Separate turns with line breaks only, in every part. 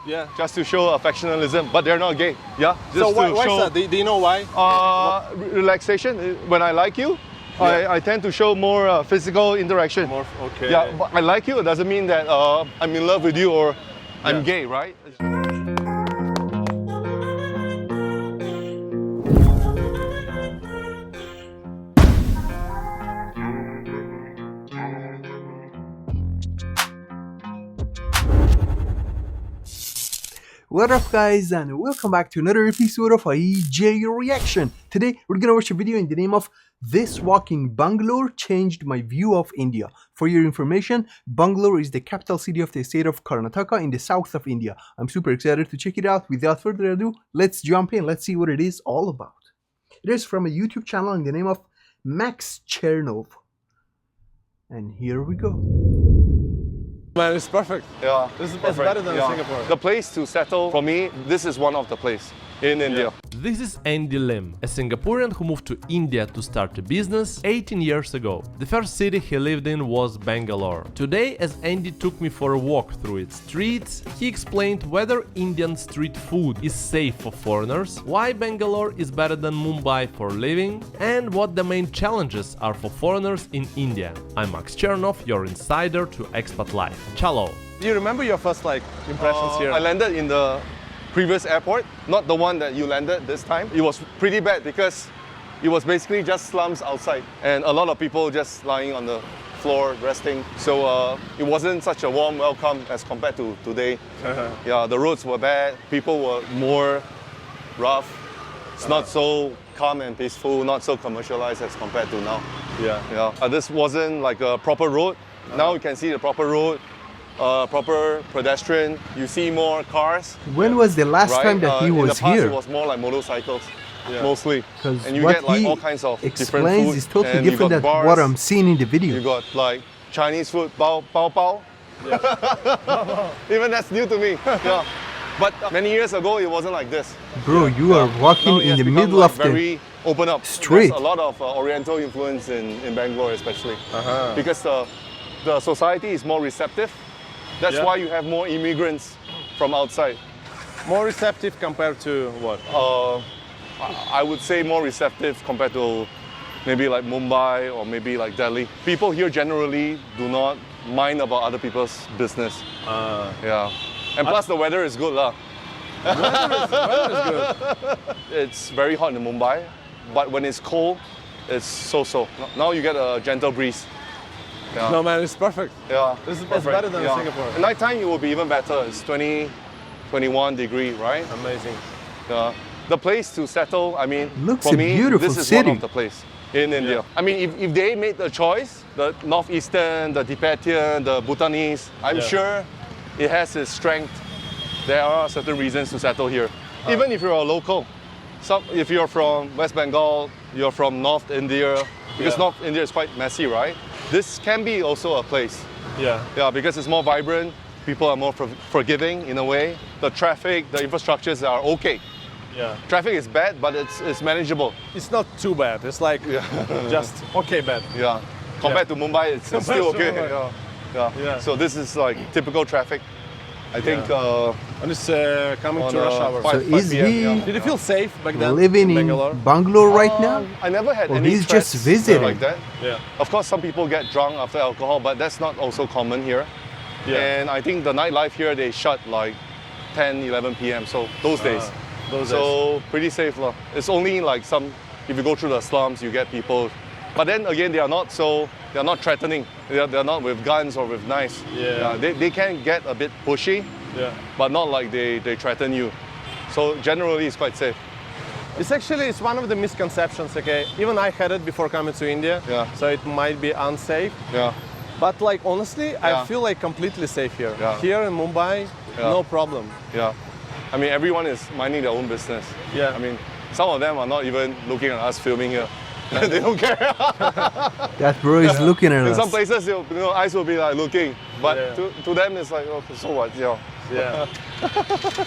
Yeah.
Just to show affectionalism, but they're not gay. Yeah. Just
So why
to
is
show,
that? Do you know why?
Relaxation. When I like you, I tend to show more physical interaction.
Okay.
Yeah, but I like you. It doesn't mean that I'm in love with you or I'm gay, right?
What up guys, and welcome back to another episode of IJayReaction. Today we're gonna watch a video in the name of This Walk in Bangalore Changed My View of India. For your information, Bangalore is the capital city of the state of Karnataka in the south of India. I'm super excited to check it out. Without further ado, let's jump in. Let's see what it is all about. It is from a YouTube channel in the name of Chernov. And here we go.
Man, it's perfect.
Yeah,
This is better than Singapore.
The place to settle, for me, this is one of the places in India.
This is Andy Lim, a Singaporean who moved to India to start a business 18 years ago. The first city he lived in was Bangalore. Today, as Andy took me for a walk through its streets, he explained whether Indian street food is safe for foreigners, why Bangalore is better than Mumbai for living, and what the main challenges are for foreigners in India. I'm Chernov, your insider to expat life. Chalo!
Do you remember your first impressions here?
I landed in the previous airport, not the one that you landed this time. It was pretty bad because it was basically just slums outside and a lot of people just lying on the floor resting. So it wasn't such a warm welcome as compared to today. Yeah, the roads were bad, people were more rough. It's not so calm and peaceful, not so commercialized as compared to now. Yeah. This wasn't like a proper road. Now you can see the proper road. Proper pedestrian, you see more cars.
When was the last time that he was
in the past,
here?
It was more like motorcycles, mostly.
Because
And you
what
get like
he
all kinds of different
explains
food.
is totally
and you
different
got
than
bars,
what I'm seeing in the video.
You got like Chinese food, bao bao. Even that's new to me. Yeah. But many years ago, it wasn't like this.
Bro, you are walking in the middle of the
very open up
street.
There's a lot of Oriental influence in Bangalore, especially because the society is more receptive. That's why you have more immigrants from outside.
More receptive compared to what?
I would say more receptive compared to maybe like Mumbai or maybe like Delhi. People here generally do not mind about other people's business. Yeah. And plus the weather is good lah.
Weather is good.
It's very hot in Mumbai, but when it's cold, it's so-so. Now you get a gentle breeze. Yeah.
No man, it's perfect.
Yeah,
This is better than Singapore.
At nighttime, it will be even better. It's 20, 21 degree, right?
Amazing.
Yeah. The place to settle, I mean,
Looks
for
a
me,
beautiful
this is
city.
one of the place in India. I mean, if they made the choice, the Northeastern, the Tibetan, the Bhutanese, I'm sure it has its strength. There are certain reasons to settle here. Even if you're a local. If you're from West Bengal, you're from North India, because North India is quite messy, right? This can be also a place. Yeah, because it's more vibrant, people are more forgiving in a way. The traffic, the infrastructures are okay.
Yeah.
Traffic is bad, but it's manageable.
It's not too bad. It's like just okay bad.
Yeah. Compared to Mumbai, it's still okay.
Mumbai.
Yeah. So this is like typical traffic. I think
And it's coming to rush hour.
So is he
Did you feel safe back then?
living in Bangalore right now?
I never had
Or
any
he's
threats
just visiting?
like that.
Yeah.
Of course, some people get drunk after alcohol, but that's not also common here.
Yeah.
And I think the nightlife here, they shut like 10, 11 p.m. So those days. Pretty safe. It's only like if you go through the slums, you get people. But then again, they're not threatening. They're not with guns or with knives. They can get a bit pushy, but not like they threaten you. So generally, it's quite safe.
It's one of the misconceptions, okay? Even I had it before coming to India, so it might be unsafe.
Yeah.
But like honestly, I feel like completely safe here.
Yeah.
Here in Mumbai, no problem.
Yeah. I mean, everyone is minding their own business.
Yeah.
I mean, some of them are not even looking at us filming here. They don't care.
That bro is looking at
In
us.
some places, eyes will be like looking, but to them it's like, okay, so what?
Yeah.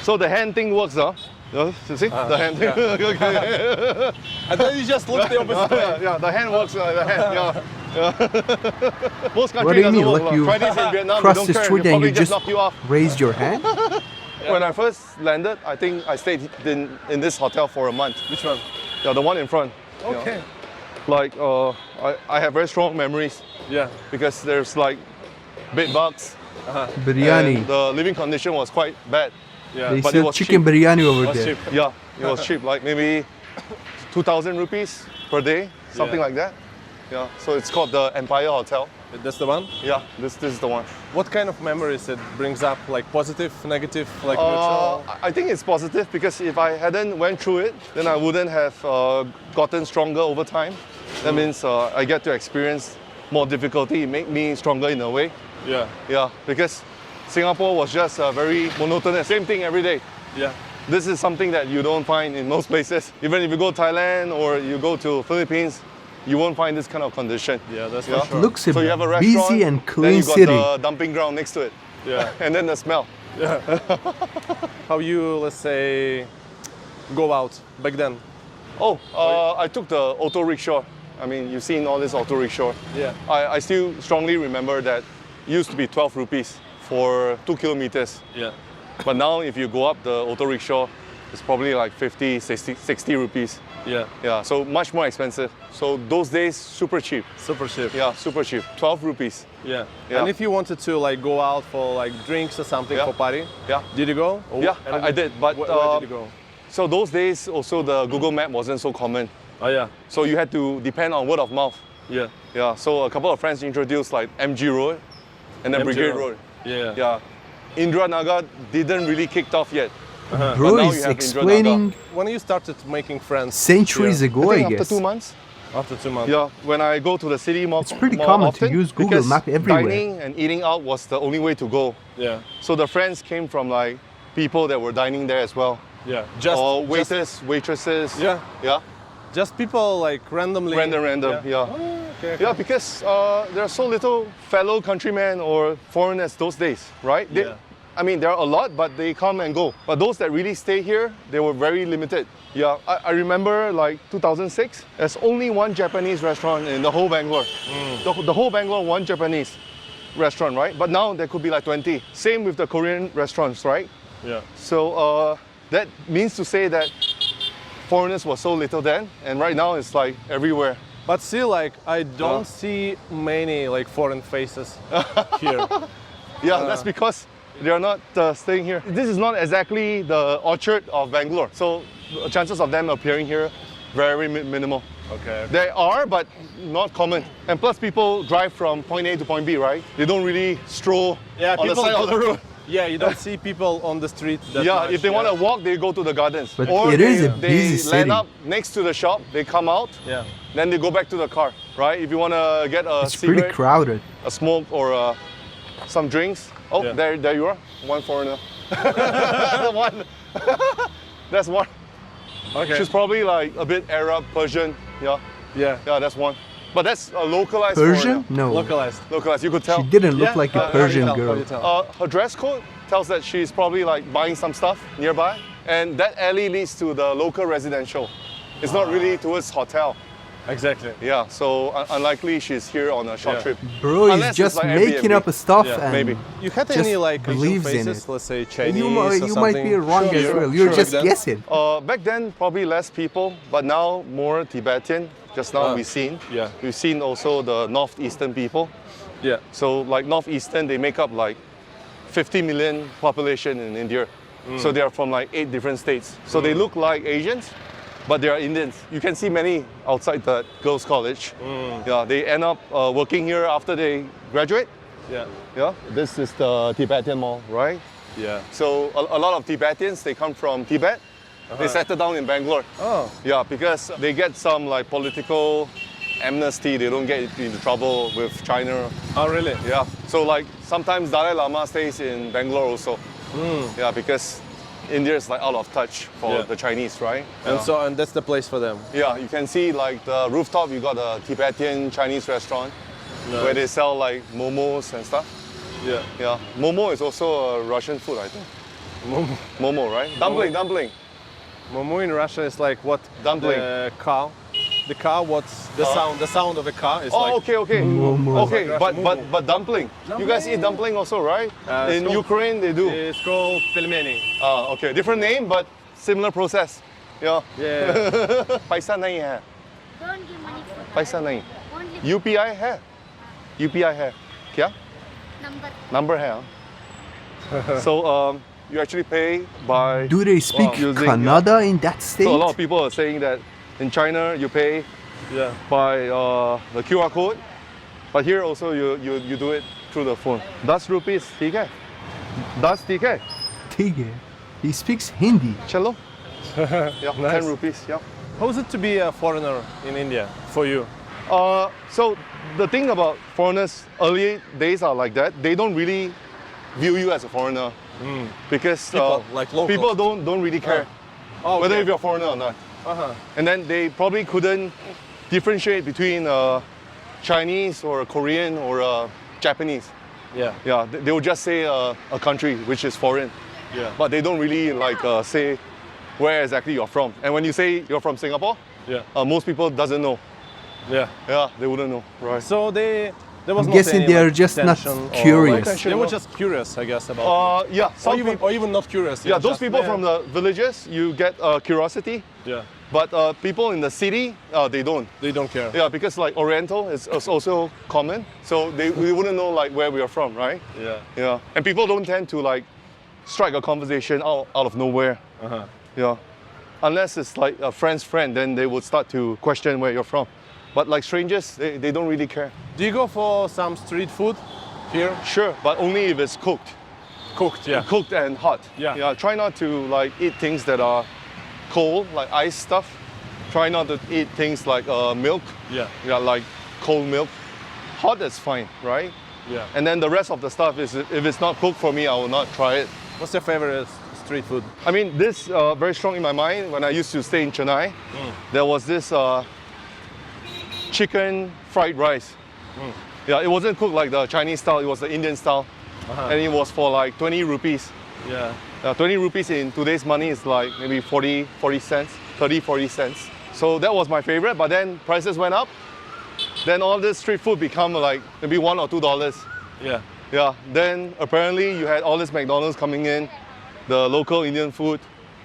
So the hand thing works, huh? You see the hand thing. Okay.
And then you just look the opposite way.
Yeah, the hand works. The hand. Most
What do
countries
you mean?
doesn't work.
Like you
Try this in Vietnam.
cross
They don't
the
care.
street
They'll
and you
probably
just
knock you off.
raised your hand?
When I first landed, I think I stayed in this hotel for a month.
Which one?
Yeah, the one in front.
Okay.
Like, I have very strong memories
Yeah.
because there's like bed bugs.
Biryani.
And the living condition was quite bad.
Yeah.
They
but it
sell
was
chicken
cheap.
biryani over
What's
there.
cheap?
Yeah, it was cheap, like maybe 2,000 rupees per day, something
Yeah.
like that. Yeah, so it's called the Empire Hotel.
That's the one?
Yeah, this is the one.
What kind of memories it brings up? Like positive, negative, like neutral?
I think it's positive because if I hadn't went through it, then I wouldn't have gotten stronger over time. That means I get to experience more difficulty, it make me stronger in a way.
Yeah.
Yeah, because Singapore was just very monotonous, same thing every day.
Yeah.
This is something that you don't find in most places. Even if you go to Thailand or you go to Philippines, you won't find this kind of condition.
Yeah, that's
Yeah.
for sure.
Looks a
So you have a restaurant,
busy and
then
clean
you got
city.
the dumping ground next to it.
Yeah.
And then the smell.
How you, let's say, go out back then?
Oh, I took the auto rickshaw. I mean, you've seen all this auto rickshaw.
Yeah.
I still strongly remember that it used to be 12 rupees for 2 kilometers.
Yeah.
But now if you go up the auto rickshaw, it's probably like 50, 60 rupees.
Yeah.
Yeah, so much more expensive. So those days, super cheap.
Super cheap.
Yeah, super cheap. 12 rupees.
Yeah.
Yeah.
And if you wanted to like go out for like drinks or something
Yeah.
for party,
Yeah.
did you go? Or-
Yeah,
and
I did, but,
where did you go?
So those days also the Google Map wasn't so common.
Oh yeah.
So you had to depend on word of mouth.
Yeah.
Yeah, so a couple of friends introduced like MG Road and then
MG
Brigade
Road.
Road.
Yeah.
Yeah. Indira Nagar didn't really kicked off yet.
Bro
But now
is
you have
explaining
When you started making friends?
centuries ago,
I
I
think
guess.
after 2 months.
After 2 months.
Yeah, when I go to the city more,
It's pretty
more
common
often,
to use Google
because
Map everywhere.
dining and eating out was the only way to go.
Yeah.
So the friends came from like people that were dining there as well.
Yeah.
Or waiters, waitresses.
Yeah.
Yeah.
Just people like randomly.
Random, yeah.
Oh, okay, okay.
Yeah, because there are so little fellow countrymen or foreigners those days, right?
Yeah.
I mean, there are a lot, but they come and go. But those that really stay here, they were very limited. Yeah, I remember like 2006, there's only one Japanese restaurant in the whole Bangalore. The whole Bangalore, one Japanese restaurant, right? But now there could be like 20. Same with the Korean restaurants, right?
Yeah.
So that means to say that foreigners were so little then, and right now it's like everywhere.
But still, like, I don't see many like foreign faces here.
Yeah, that's because they are not staying here. This is not exactly the orchard of Bangalore, so the chances of them appearing here very minimal.
Okay.
They are, but not common. And plus, people drive from point A to point B, right? They don't really stroll
Yeah,
on the
people
side of the road.
Yeah, you don't see people on the street. That
Yeah,
much,
if they want to walk, they go to the gardens.
But
or
it is a
they
busy
land
city.
up next to the shop, they come out,
Yeah.
then they go back to the car, right? If you want to get a
It's pretty
cigarette,
crowded.
a smoke, or some drinks. Oh,
Yeah.
there you are. One foreigner. One. That's one.
Okay.
She's probably like a bit Arab, Persian. Yeah,
Yeah.
yeah, that's one. But that's a localized
Persian?
foreigner.
No.
Localized.
Localized, you could tell.
She didn't look
Yeah,
like a
how do you
Persian
tell? How
girl.
do you tell?
Her dress code tells that she's probably like buying some stuff nearby, and that alley leads to the local residential. It's not really towards hotel.
Exactly.
Yeah, so unlikely she's here on a short
Yeah.
trip.
Bro is
Unless it's
just
like
making
Airbnb.
up stuff
Yeah,
and
maybe.
You had
just
any like Asian
believes in
faces?
it.
Let's say Chinese
you,
or
you might
something?
be wrong as
Sure,
well. You're
sure.
just
Back then?
guessing.
Back then, probably less people, but now more Tibetan. Just now we've seen.
Yeah.
We've seen also the northeastern people.
Yeah.
So like northeastern, they make up like 50 million population in India. So they are from like 8 different states. So they look like Asians, but they are Indians. You can see many outside the girls' college. Yeah, they end up working here after they graduate.
Yeah.
Yeah. This is the Tibetan Mall, right?
Yeah.
So a lot of Tibetans, they come from Tibet. They settle down in Bangalore.
Oh.
Yeah, because they get some like political amnesty. They don't get into trouble with China.
Oh, really?
Yeah. So like sometimes Dalai Lama stays in Bangalore also. Yeah, because India is like out of touch for
Yeah.
the Chinese, right?
And that's the place for them.
Yeah, you can see like the rooftop. You got a Tibetan Chinese restaurant where they sell like momos and stuff.
Yeah.
Yeah, momo is also a Russian food, I think. Momo, right? Dumpling.
Momo in Russia is like what?
Dumpling.
The cow. the car, what's the sound of a car is
Oh,
like.
okay, okay.
Moo.
Okay, but dumpling. You guys eat dumpling also, right? In
called-
Ukraine, they do.
It's called pelmeni.
Okay, different name, but similar process. Yeah.
Yeah.
पैसा नहीं है.
Don't give money for that.
पैसा नहीं.
Only
UPI है. UPI है. क्या?
number.
Number है. हाँ? So you actually pay by.
Do they speak
using,
Kannada in that state?
So a lot of people are saying that in China you pay
Yeah.
by the QR code, but here also you do it through the phone. 10 rupees, ठीक है? 10 ठीक है?
ठीक है. He speaks Hindi.
चलो. Yeah,
Nice.
10 rupees. Yeah.
How is it to be a foreigner in India for you?
So the thing about foreigners, early days are like that. They don't really view you as a foreigner because
People, like locals.
people don't really care
Oh,
whether
okay.
if you're a foreigner or not.
Uh-huh.
And then they probably couldn't differentiate between Chinese or a Korean or a Japanese.
Yeah.
Yeah, they would just say a country which is foreign,
Yeah.
but they don't really like say where exactly you're from. And when you say you're from Singapore,
Yeah.
most people doesn't know.
Yeah.
Yeah, they wouldn't know. Right.
So there was
I'm
not
guessing
any,
they are
like,
just not
tension or,
curious.
like, they were just curious, I guess, about.
Yeah, some
or even not curious.
yeah, those
just,
people from the villages, you get curiosity,
Yeah.
but people in the city, they don't.
They don't care.
Yeah, because like Oriental is also common, so we wouldn't know like where we are from, right?
Yeah.
Yeah, and people don't tend to like strike a conversation out of nowhere.
Uh-huh.
Yeah, unless it's like a friend's friend, then they would start to question where you're from. But like strangers, they don't really care.
Do you go for some street food here?
Sure, but only if it's cooked.
Cooked, yeah.
Cooked and hot.
Yeah.
Yeah. Try not to like eat things that are cold, like ice stuff. Try not to eat things like milk.
Yeah.
Yeah, like cold milk. Hot is fine, right?
Yeah.
And then the rest of the stuff is if it's not cooked for me, I will not try it.
What's your favorite street food?
I mean, this very strong in my mind. When I used to stay in Chennai, there was this chicken fried rice. Yeah, it wasn't cooked like the Chinese style. It was the Indian style, and it was for like 20 rupees.
Yeah.
20 rupees in today's money is like maybe 40 cents, 30, 40 cents. So that was my favorite, but then prices went up. Then all this street food become like maybe $1 or $2.
Yeah.
Yeah, then apparently you had all this McDonald's coming in, the local Indian food.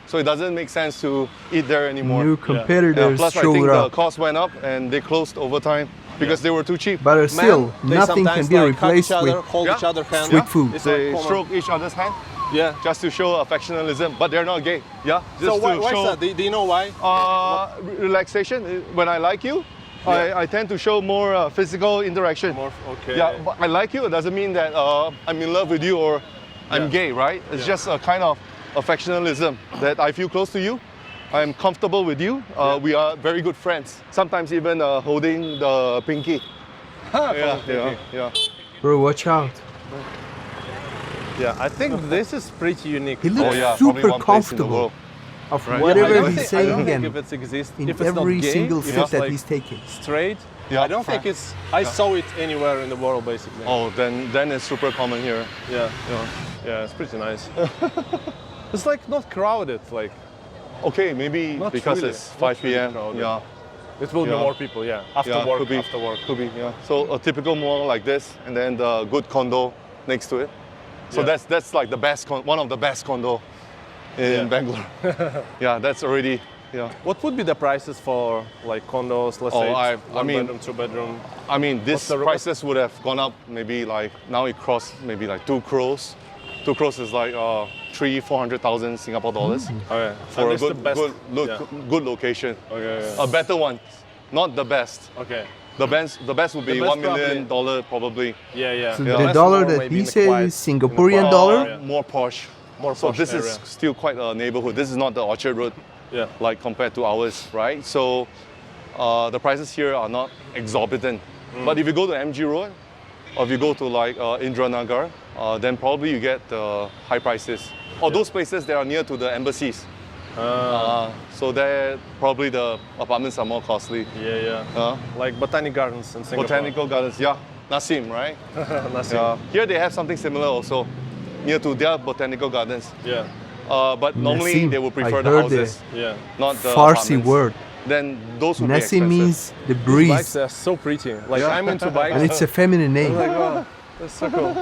So it doesn't make sense to eat there anymore.
New
Yeah,
competitors
plus I
showed
think the
up.
cost went up and they closed over time because they were too cheap.
But still,
they
nothing
sometimes,
can be
like, hug
replaced
each other,
with
hold each
Yeah.
other hand.
street food.
It's
They
like common.
stroke each other's hand
Yeah.
just to show affectionalism, but they're not gay. Yeah,
So
just
why
to
is
show
that? Do you know why?
relaxation. When I like you, I tend to show more physical interaction.
Okay.
Yeah, but I like you. It doesn't mean that I'm in love with you or I'm gay, right? It's just a kind of affectionalism that I feel close to you. I'm comfortable with you. We are very good friends. Sometimes even holding the pinky. Yeah.
Bro, watch out.
Yeah, I think this is pretty unique.
He looks
Oh yeah, probably
super
one place in the
comfortable
world.
of
Right.
whatever
I don't
he's
think, I
saying
don't think
and
if it exists,
in
if it's
every
not gay,
single
if
step
it's
that
like
he's taking.
straight.
Yeah.
I don't think it's. I saw it anywhere in the world, basically.
Oh, then it's super common here.
Yeah. Yeah, it's pretty nice. It's like not crowded. Like
Okay, maybe
Not
because
really,
it's
not
5
really
p.m.
crowded.
Yeah.
it will be
Yeah.
more people. Yeah. After
Yeah,
work.
could be.
After work.
Could be, yeah. So a typical mall like this, and then the good condo next to it. So
Yeah.
that's like the best, one of the best condo in
Yeah.
Bangalore. Yeah, that's already, yeah.
What would be the prices for like condos? Let's say
I
it's one
mean-
bedroom, 2 bedroom.
I mean, this
the-
prices would have gone up maybe like, now it crossed maybe like 2 crores. 2 crores is like 300,000-400,000 Singapore dollars
Okay.
for
And
a
it's the
good,
best.
good, good location.
Okay. Yeah.
A better one, not the best.
Okay.
The best would be
The best
$1 million probably.
Yeah. Yeah.
So
Yeah.
the
best
dollar
more
that
maybe
he
in the
says
quiet-
is Singaporean
quiet
dollar.
area.
More posh.
More
So
posh
this
area.
is still quite a neighborhood. This is not the Orchard Road,
Yeah.
like compared to ours, right? So the prices here are not exorbitant. But if you go to MG Road, or if you go to like Indranagar, then probably you get high prices. Or those places that are near to the embassies. So there probably the apartments are more costly.
Yeah. Like Botanic Gardens in Singapore.
Botanical Gardens, yeah, Nassim, right?
Nassim.
Yeah. Here they have something similar also, near to their Botanical Gardens.
Yeah.
But normally
Nassim,
they would
I
prefer the
heard
houses,
Yeah.
not the
Farsi
apartments.
word.
then those would
Nessie
be expensive.
means the
Bikes
breeze,
are so pretty. Like I'm into bikes.
and it's a feminine name.
Like, wow, that's so cool.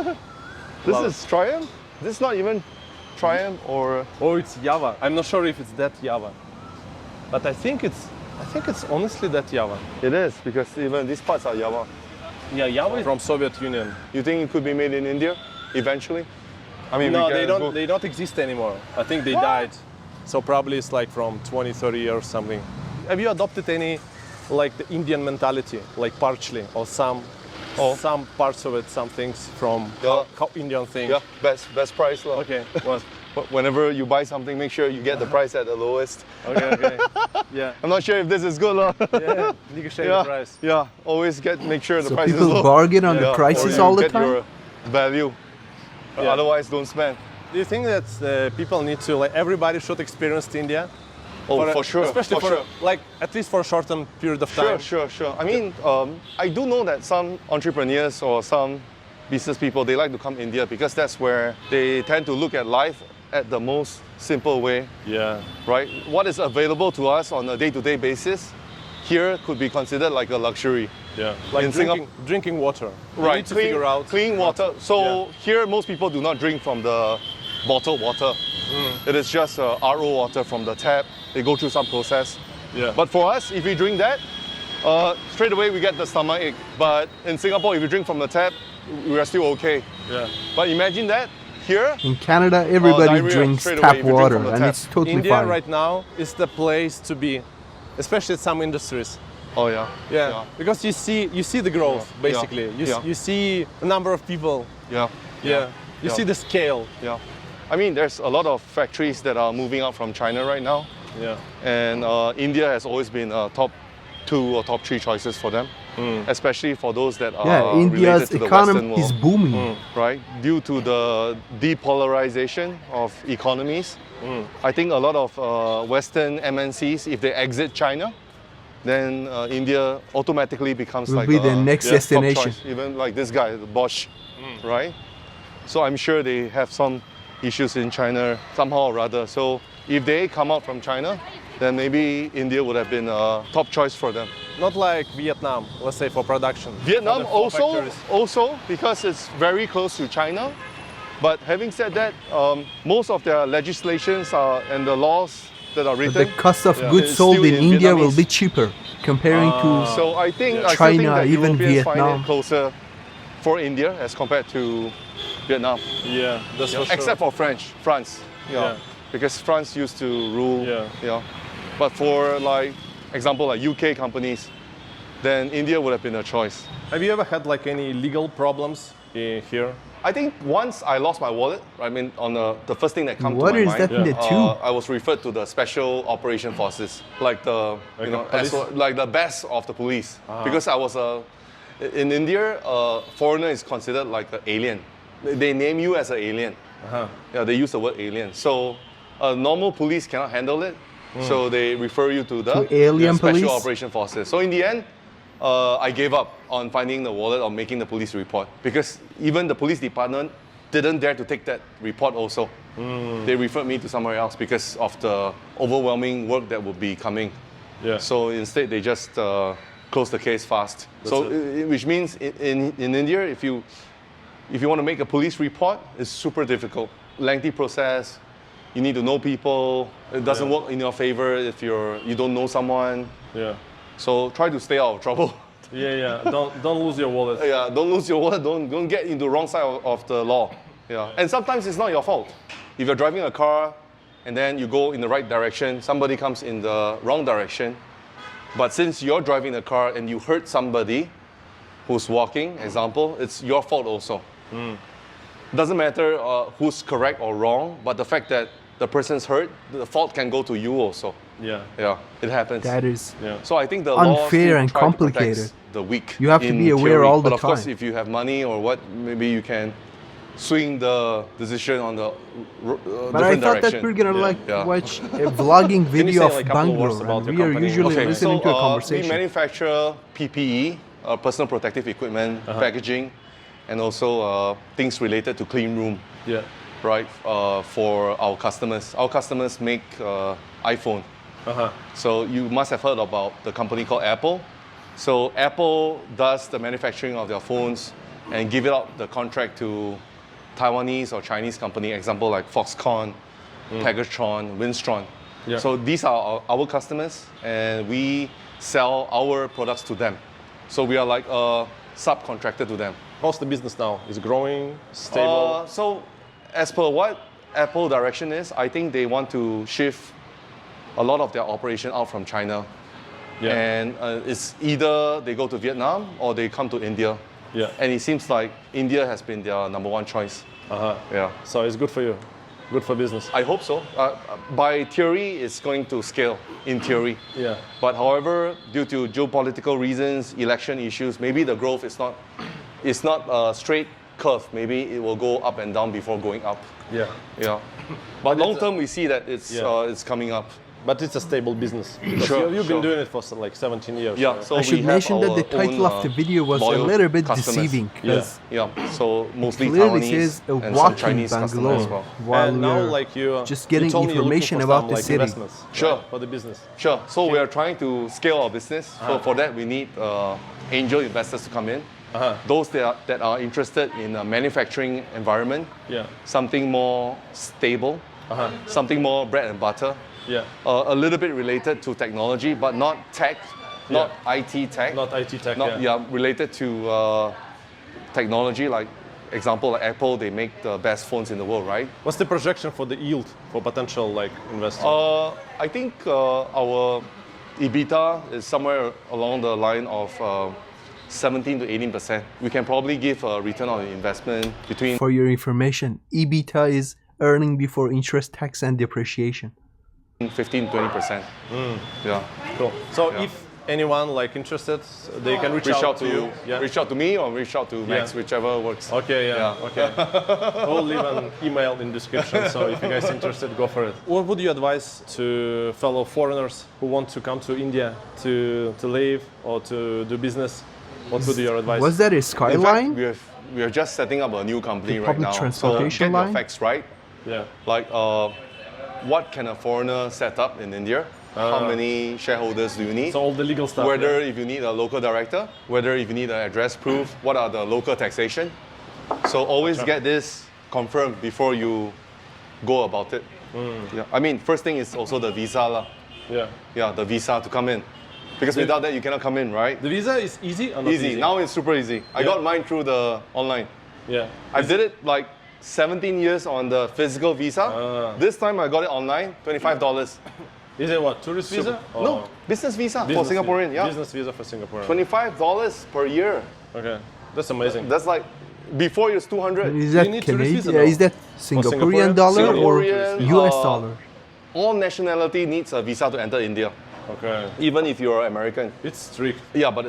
This
Love
is Triumph? This is not even Triumph or...
Oh, it's Java. I'm not sure if it's that Java, but I think it's honestly that Java.
It is, because even these parts are Yamaha.
Yeah, Java is from Soviet Union.
You think it could be made in India eventually? I mean,
No,
we
they
can
don't. They don't exist anymore. I think they died. So probably it's like from 20, 30 years something. Have you adopted any, like the Indian mentality, like partially, or some parts of it, some things from how Indian think?
Yeah, best price. Lah.
Okay. Well,
Whenever you buy something, make sure you get the price at the lowest.
okay. Yeah.
I'm not sure if this is good. Lah.
Yeah. Negotiate the price.
Yeah, always make sure the
So
price is
people
low.
bargain on the
Or
prices
you
all the
get
time.
your value.
Yeah.
Otherwise, don't spend.
Do you think that people need to, like, everybody should experience India?
Oh, for sure.
Especially
for sure.
like, at least for a shortened period of time.
Sure. I mean, I do know that some entrepreneurs or some business people, they like to come India because that's where they tend to look at life at the most simple way,
Yeah.
right? What is available to us on a day-to-day basis here could be considered like a luxury.
Yeah. Like
In
drinking water. You
Right,
need to figure out
clean water. So here, most people do not drink from the bottled water. It is just RO water from the tap. They go through some process.
Yeah.
But for us, if we drink that, straight away we get the stomachache. But in Singapore, if you drink from the tap, we are still okay.
Yeah.
But imagine that here,
In Canada, everybody
diarrhea
drinks
straight away
tap
if you drink
water,
from the
and
tap.
it's totally
India
fine.
right now is the place to be, especially some industries.
oh yeah,
Yeah. Because you see the growth basically.
Yeah.
You see the number of people.
yeah.
Yeah. You see the scale.
Yeah. I mean, there's a lot of factories that are moving out from China right now,
Yeah.
and India has always been top 2 or top 3 choices for them, especially for those that are
Yeah, India's
related to the Western
economy is
world,
booming.
right? Due to the depolarization of economies, I think a lot of Western MNCs, if they exit China, then India automatically becomes
Will
like
be the next
top
destination.
choice. Even like this guy, the Bosch, right? So I'm sure they have some issues in China somehow or other. So if they come out from China, then maybe India would have been a top choice for them.
Not like Vietnam, let's say for production.
Vietnam
For the factories.
also because it's very close to China. But having said that, most of their legislations and the laws that are
But
written.
the cost of
Yeah.
goods
It's
sold
still
in
in
India will
Vietnamese.
be cheaper comparing to
So I think I still think
China,
that
even
Europeans find
Vietnam.
it closer for India as compared to Vietnam.
Yeah, that's for sure.
Except for France.
Yeah.
Because France used to rule.
Yeah.
But for like example like UK companies, then India would have been a choice.
Have you ever had like any legal problems here?
I think once I lost my wallet. I mean, on the first thing that comes
What
to my
is
mind.
that in the tube?
I was referred to the Special Operation Forces, like the
Like the police?
like the best of the police, because I was in India. Foreigner is considered like an alien. They name you as an alien. Yeah, they use the word alien. So normal police cannot handle it. So they refer you to the
alien
Special
police?
Operation Forces. So in the end, I gave up on finding the wallet or making the police report because even the police department didn't dare to take that report also. They referred me to somewhere else because of the overwhelming work that would be coming.
Yeah.
So instead, they just closed the case fast. Which means in India, if you want to make a police report, it's super difficult. Lengthy process. You need to know people. It doesn't work in your favor if you don't know someone.
Yeah.
So try to stay out of trouble.
Yeah. Don't lose your wallet.
Yeah, don't lose your wallet. Don't get into the wrong side of the law. Yeah, and sometimes it's not your fault. If you're driving a car and then you go in the right direction, somebody comes in the wrong direction. But since you're driving the car and you hurt somebody who's walking, example, it's your fault also. Doesn't matter who's correct or wrong, but the fact that the person's hurt, the fault can go to you also.
Yeah.
Yeah, it happens.
that is
So I think the law
unfair
still
and
try to protect
complicated.
the weak.
You have to
in
be aware
theory.
all the
But of course,
time.
if you have money or what, maybe you can swing the decision on the
But I
different
thought
direction.
that we're gonna
Yeah.
watch a vlogging
Can you
video
say,
of
like, a couple words
Bangalore,
about
and
your
we are
company?
usually
Okay,
listening
so
to a
we
conversation.
manufacture PPE, personal protective equipment, packaging, and also things related to clean room.
Yeah.
Right, for our customers. Our customers make iPhone. So you must have heard about the company called Apple. So Apple does the manufacturing of their phones and give it out the contract to Taiwanese or Chinese company, example like Foxconn, Pegatron, Winstron.
Yeah.
So these are our customers, and we sell our products to them. So we are like a subcontractor to them.
How's the business now? Is it growing, stable?
So as per what Apple direction is, I think they want to shift a lot of their operation out from China.
Yeah.
And it's either they go to Vietnam or they come to India.
Yeah.
And it seems like India has been their number one choice. Yeah.
So it's good for you, good for business.
I hope so. By theory, it's going to scale, in theory.
Yeah.
But however, due to geopolitical reasons, election issues, maybe the growth is not a straight curve. Maybe it will go up and down before going up.
Yeah.
Yeah. But long term, we see that it's coming up.
But it's a stable business. Because
Sure,
you've
sure.
been doing it for like 17 years.
Yeah.
right?
So
I should
we
mention
have
that the
our
title
own,
of the video was a
loyal
little bit
customers.
deceiving. Because
Yeah. So mostly
clearly
Taiwanese
says a
and some
walking
Chinese customers
Bangalore
as well.
while
And now,
we're
like you
just getting
you told me you're looking
information
for
about
some,
the
like,
city.
investments,
Sure.
right, for the business.
Sure. So we are trying to scale our business. So for that, we need angel investors to come in. Those that are interested in a manufacturing environment,
Yeah.
something more stable, something more bread and butter,
Yeah.
a little bit related to technology, but not tech, not IT tech.
Not IT tech.
Related to technology, like example like Apple, they make the best phones in the world, right?
What's the projection for the yield for potential like investors?
I think our EBITDA is somewhere along the line of 17 to 18%. We can probably give a return on investment between
For your information, EBITDA is earning before interest, tax, and depreciation.
15 to 20%. Yeah.
Cool. So if anyone like interested, they can reach out to you. Yeah.
Reach out to me or reach out to Max, whichever works.
Okay, yeah. Okay. We'll leave an email in description, so if you guys are interested, go for it. What would you advise to fellow foreigners who want to come to India to live or to do business? What would be your advice?
Was that a
In
skyline?
fact, we are just setting up a new company
The
right
public
now.
transportation
so get
line?
your facts right.
Yeah.
Like, what can a foreigner set up in India? How many shareholders do you need?
So all the legal stuff.
Whether
yeah.
if you need a local director, whether if you need an address proof, what are the local taxation. So always get this confirmed before you go about it. Yeah. I mean, first thing is also the visa lah.
Yeah.
Yeah, the visa to come in. Because without that, you cannot come in, right?
The visa is easy or not
Easy. Now it's super easy. I got mine through the online.
Yeah.
I did it like 17 years on the physical visa. This time I got it online, $25.
Is it what, tourist visa? Or
No, business visa
business
for Singaporean.
visa.
Yeah,
Business visa for Singaporean.
$25 per year.
Okay, that's amazing.
That's like before it was 200.
Is that
need tourist visa
Canadian?
now?
Is that Singaporean
Singaporean?
dollar or
Singaporean,
US dollar?
All nationality needs a visa to enter India,
Okay.
even if you're American.
It's strict.
Yeah, but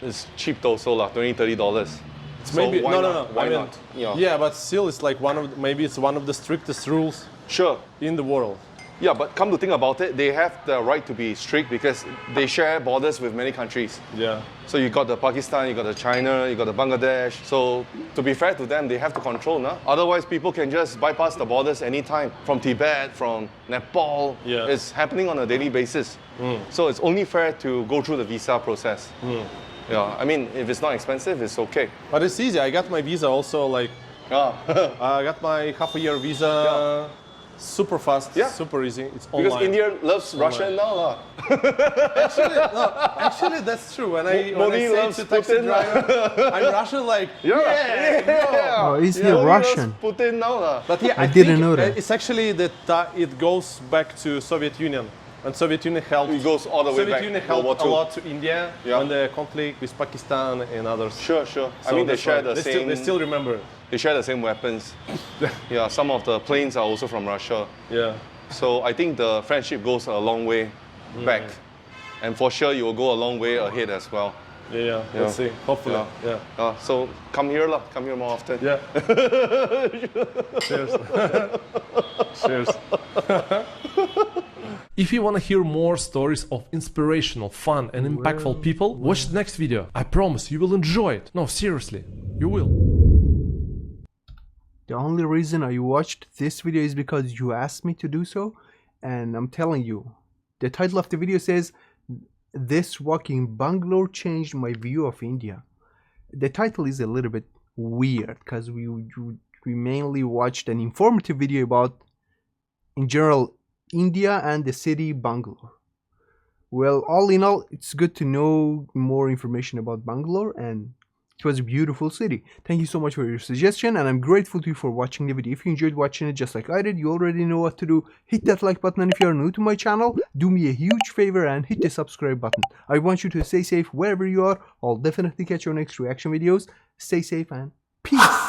it's cheap though, so like $20, $30. So
Maybe
why
no.
not? Why
I mean,
not? Yeah.
yeah, but still, it's like maybe it's one of the strictest rules
Sure.
in the world.
Yeah, but come to think about it, they have the right to be strict because they share borders with many countries.
Yeah.
So you got the Pakistan, you got the China, you got the Bangladesh. So to be fair to them, they have to control, no? Otherwise, people can just bypass the borders anytime. From Tibet, from Nepal.
Yeah.
It's happening on a daily basis. So it's only fair to go through the visa process. Yeah, I mean, if it's not expensive, it's okay.
But it's easy. I got my visa also like I got my half-a-year visa. Super fast,
Yeah.
super easy. It's online.
Because India loves Russia now, lah.
Actually, that's true. When I
Modi
say
loves
to taxi
Putin.
driver, I'm Russian. Like,
Oh, is he
Modi
Russian?
loves Putin now, lah.
but yeah,
I
think
didn't know that.
It's actually that it goes back to Soviet Union, and Soviet Union helped.
It goes all the way
Soviet
back.
Union
World
helped
War
a
II.
lot to India
Yeah.
when the conflict with Pakistan and others.
Sure, sure. I
So
mean, they
that's
share
why
the same.
They still remember.
They share the same weapons. Yeah, some of the planes are also from Russia.
Yeah.
So I think the friendship goes a long way back. And for sure, you will go a long way ahead as well.
Yeah. Let's see. Hopefully. Yeah.
So come here, lah. Come here more often.
Yeah. Cheers. Cheers. If you want to hear more stories of inspirational, fun and impactful people, watch the next video. I promise you will enjoy it. No, seriously, you will.
The only reason I watched this video is because you asked me to do so, and I'm telling you, The title of the video says, "This walk in Bangalore changed my view of India." The title is a little bit weird because we mainly watched an informative video about, in general, India and the city Bangalore. Well, all in all, it's good to know more information about Bangalore, and it was a beautiful city. Thank you so much for your suggestion, and I'm grateful to you for watching the video. If you enjoyed watching it just like I did, you already know what to do. Hit that like button, and if you are new to my channel, do me a huge favor and hit the subscribe button. I want you to stay safe wherever you are. I'll definitely catch your next reaction videos. Stay safe and peace!